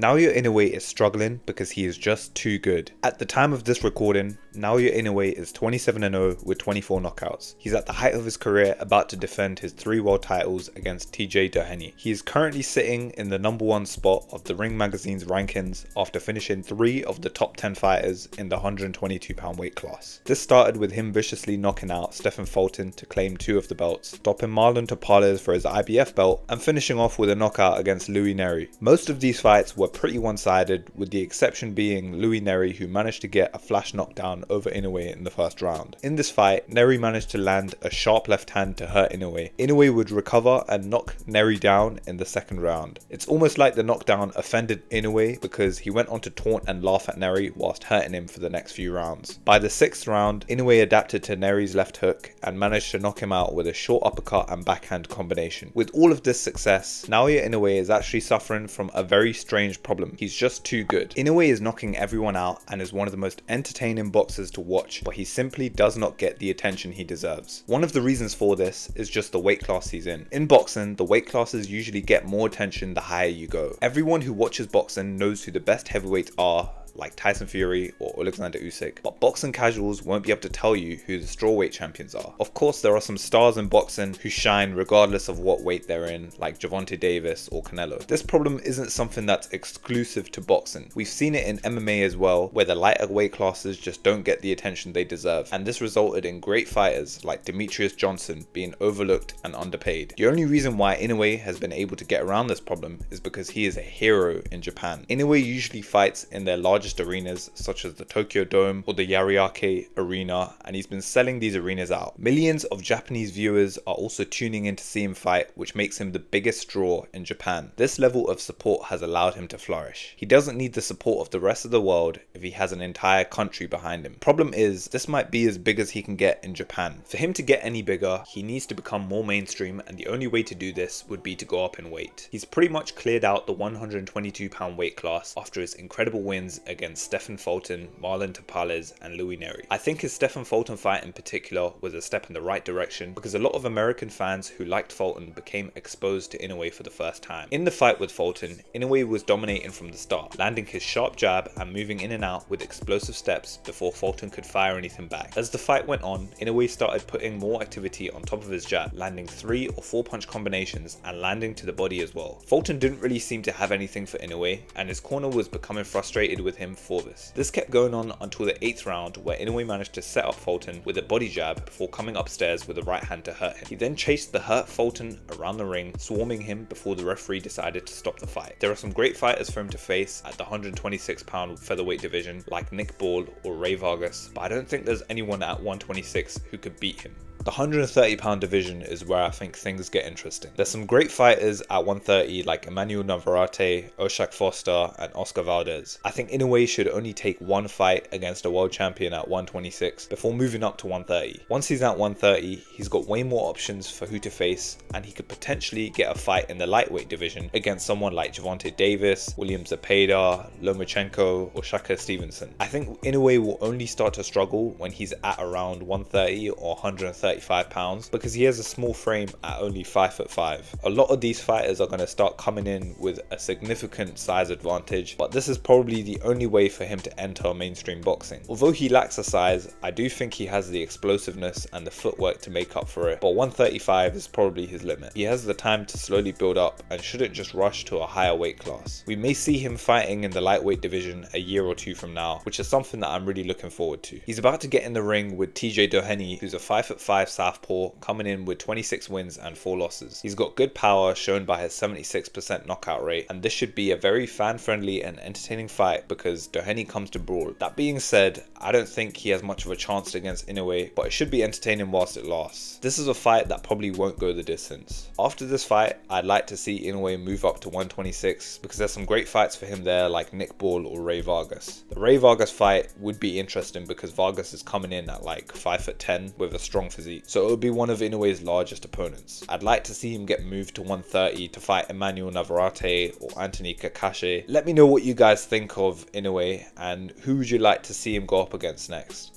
Naoya Inoue is struggling because he is just too good. At the time of this recording, Naoya Inoue is 27-0 with 24 knockouts. He's at the height of his career, about to defend his 3 world titles against TJ Doheny. He is currently sitting in the #1 spot of the Ring Magazine's rankings after finishing 3 of the top 10 fighters in the 122-pound weight class. This started with him viciously knocking out Stephen Fulton to claim 2 of the belts, stopping Marlon Tapales for his IBF belt, and finishing off with a knockout against Louis Neri. Most of these fights were pretty one-sided, with the exception being Louis Neri, who managed to get a flash knockdown over Inoue in the first round. In this fight, Neri managed to land a sharp left hand to hurt Inoue. Inoue would recover and knock Neri down in the second round. It's almost like the knockdown offended Inoue because he went on to taunt and laugh at Neri whilst hurting him for the next few rounds. By the 6th round, Inoue adapted to Neri's left hook and managed to knock him out with a short uppercut and backhand combination. With all of this success, Naoya Inoue is actually suffering from a very strange problem. He's just too good. Inoue is knocking everyone out and is one of the most entertaining boxers to watch, but he simply does not get the attention he deserves. One of the reasons for this is just the weight class he's in. In boxing, the weight classes usually get more attention the higher you go. Everyone who watches boxing knows who the best heavyweights are, like Tyson Fury or Alexander Usyk, but boxing casuals won't be able to tell you who the strawweight champions are. Of course, there are some stars in boxing who shine regardless of what weight they're in, like Gervonta Davis or Canelo. This problem isn't something that's exclusive to boxing. We've seen it in MMA as well, where the lighter weight classes just don't get the attention they deserve, and this resulted in great fighters like Demetrius Johnson being overlooked and underpaid. The only reason why Inoue has been able to get around this problem is because he is a hero in Japan. Inoue usually fights in their largest arenas such as the Tokyo Dome or the Yariake Arena, and he's been selling these arenas out. Millions of Japanese viewers are also tuning in to see him fight, which makes him the biggest draw in Japan. This level of support has allowed him to flourish. He doesn't need the support of the rest of the world if he has an entire country behind him. Problem is, this might be as big as he can get in Japan. For him to get any bigger, he needs to become more mainstream, and the only way to do this would be to go up in weight. He's pretty much cleared out the 122-pound weight class after his incredible wins against Stephen Fulton, Marlon Tapales, and Louis Neri. I think his Stephen Fulton fight in particular was a step in the right direction because a lot of American fans who liked Fulton became exposed to Inoue for the first time. In the fight with Fulton, Inoue was dominating from the start, landing his sharp jab and moving in and out with explosive steps before Fulton could fire anything back. As the fight went on, Inoue started putting more activity on top of his jab, landing 3 or 4 punch combinations and landing to the body as well. Fulton didn't really seem to have anything for Inoue, and his corner was becoming frustrated with him for this. This kept going on until the 8th round, where Inoue managed to set up Fulton with a body jab before coming upstairs with a right hand to hurt him. He then chased the hurt Fulton around the ring, swarming him before the referee decided to stop the fight. There are some great fighters for him to face at the 126-pound featherweight division, like Nick Ball or Ray Vargas, but I don't think there's anyone at 126 who could beat him. The 130-pound division is where I think things get interesting. There's some great fighters at 130 like Emmanuel Navarrete, Oshak Foster, and Oscar Valdez. I think Inoue should only take one fight against a world champion at 126 before moving up to 130. Once he's at 130, he's got way more options for who to face, and he could potentially get a fight in the lightweight division against someone like Gervonta Davis, William Zepeda, Lomachenko, or Shaka Stevenson. I think Inoue will only start to struggle when he's at around 130 or 135 pounds because he has a small frame at only 5'5". A lot of these fighters are going to start coming in with a significant size advantage, but this is probably the only way for him to enter mainstream boxing. Although he lacks a size, I do think he has the explosiveness and the footwork to make up for it, but 135 is probably his limit. He has the time to slowly build up and shouldn't just rush to a higher weight class. We may see him fighting in the lightweight division a year or 2 from now, which is something that I'm really looking forward to. He's about to get in the ring with TJ Doheny, who's a 5'5" southpaw coming in with 26 wins and 4 losses. He's got good power shown by his 76% knockout rate, and this should be a very fan-friendly and entertaining fight because Doheny comes to brawl. That being said, I don't think he has much of a chance against Inoue, but it should be entertaining whilst it lasts. This is a fight that probably won't go the distance. After this fight, I'd like to see Inoue move up to 126 because there's some great fights for him there like Nick Ball or Ray Vargas. The Ray Vargas fight would be interesting because Vargas is coming in at like 5'10" with a strong physique. so it would be one of Inoue's largest opponents. I'd like to see him get moved to 130 to fight Emmanuel Navarrete or Anthony Kakashi. Let me know what you guys think of Inoue and who would you like to see him go up against next.